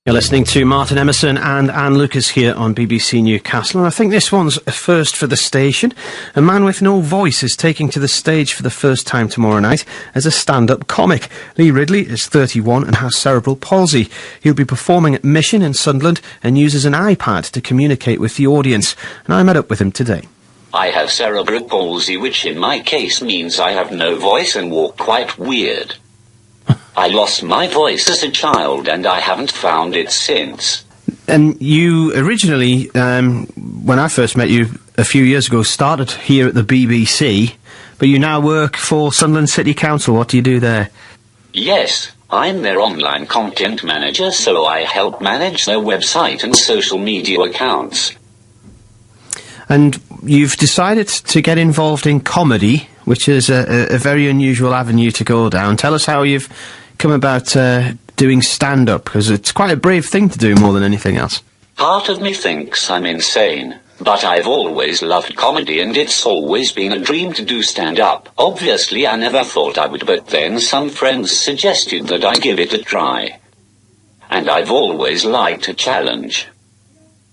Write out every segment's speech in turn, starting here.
You're listening to Martin Emerson and Anne Lucas here on BBC Newcastle, and I think this one's a first for the station. A man with no voice is taking to the stage for the first time tomorrow night as a stand-up comic. Lee Ridley is 31 and has cerebral palsy. He'll be performing at Mission in Sunderland and uses an iPad to communicate with the audience, and I met up with him today. I have cerebral palsy, which in my case means I have no voice and walk quite weird. I lost my voice as a child and I haven't found it since. And you originally, when I first met you a few years ago, started here at the BBC, but you now work for Sunderland City Council. What do you do there? Yes, I'm their online content manager, so I help manage their website and social media accounts. And you've decided to get involved in comedy, which is a very unusual avenue to go down. Tell us how you've come about doing stand-up, because it's quite a brave thing to do more than anything else. Part of me thinks I'm insane, but I've always loved comedy and it's always been a dream to do stand-up. Obviously I never thought I would, but then some friends suggested that I give it a try. And I've always liked a challenge.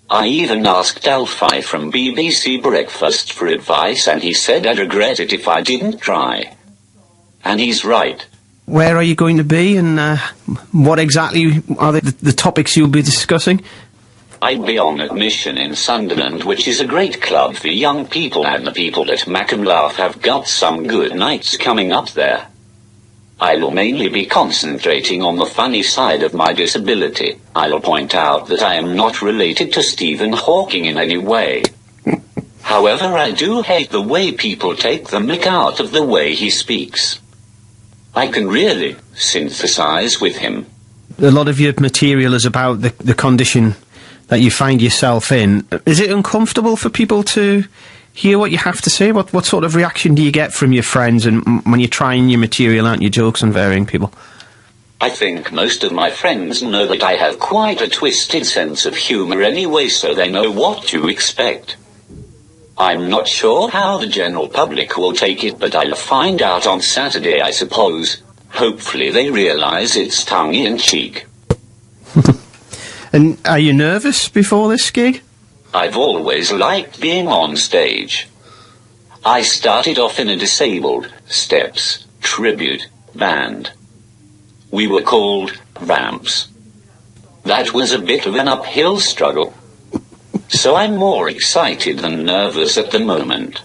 I even asked Alfie from BBC Breakfast for advice and he said I'd regret it if I didn't try. And he's right. Where are you going to be, and what exactly are the topics you'll be discussing? I'll be on at Mission in Sunderland, which is a great club for young people, and the people at Mac and Laugh have got some good nights coming up there. I'll mainly be concentrating on the funny side of my disability. I'll point out that I am not related to Stephen Hawking in any way. However, I do hate the way people take the mick out of the way he speaks. I can really synthesize with him. A lot of your material is about the condition that you find yourself in. Is it uncomfortable for people to hear what you have to say? What sort of reaction do you get from your friends and when you're trying your material out, your jokes on varying people? I think most of my friends know that I have quite a twisted sense of humour anyway, so they know what to expect. I'm not sure how the general public will take it, but I'll find out on Saturday, I suppose. Hopefully they realise it's tongue-in-cheek. And are you nervous before this gig? I've always liked being on stage. I started off in a disabled steps tribute band. We were called Vamps. That was a bit of an uphill struggle. So I'm more excited than nervous at the moment.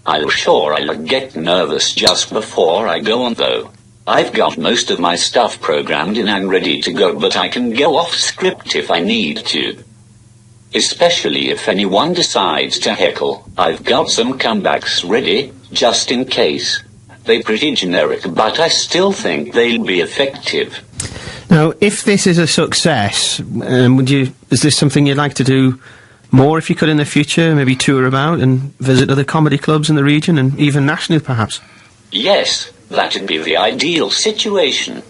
I'll get nervous just before I go on though. I've got most of my stuff programmed in and ready to go, but I can go off script if I need to. Especially if anyone decides to heckle. I've got some comebacks ready, just in case. They're pretty generic, but I still think they'll be effective. Now, if this is a success, is this something you'd like to do more if you could in the future? Maybe tour about and visit other comedy clubs in the region and even nationally, perhaps? Yes, that'd be the ideal situation.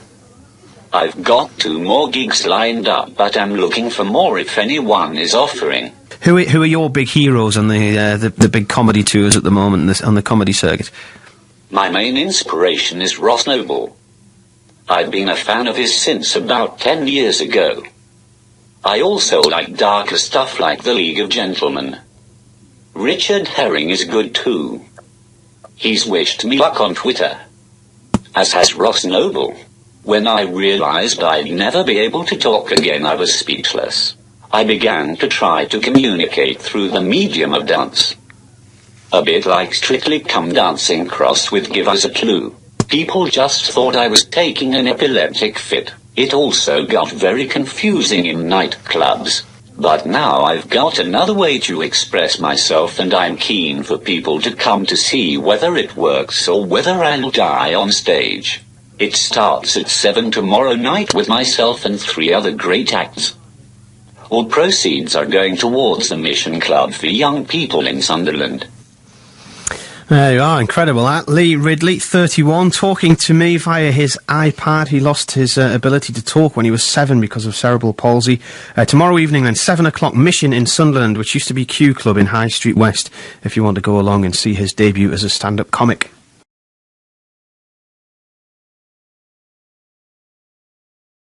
I've got 2 more gigs lined up, but I'm looking for more if anyone is offering. Who are your big heroes on the big comedy tours at the moment on the comedy circuit? My main inspiration is Ross Noble. I've been a fan of his since about 10 years ago. I also like darker stuff like The League of Gentlemen. Richard Herring is good too. He's wished me luck on Twitter, as has Ross Noble. When I realized I'd never be able to talk again, I was speechless. I began to try to communicate through the medium of dance. A bit like Strictly Come Dancing crossed with Give Us a Clue. People just thought I was taking an epileptic fit. It also got very confusing in nightclubs. But now I've got another way to express myself, and I'm keen for people to come to see whether it works or whether I'll die on stage. It starts at 7 tomorrow night with myself and 3 other great acts. All proceeds are going towards the Mission Club for young people in Sunderland. There you are, incredible that. Lee Ridley, 31, talking to me via his iPad. He lost his ability to talk when he was 7 because of cerebral palsy. Tomorrow evening then, 7 o'clock, Mission in Sunderland, which used to be Q Club in High Street West, if you want to go along and see his debut as a stand-up comic.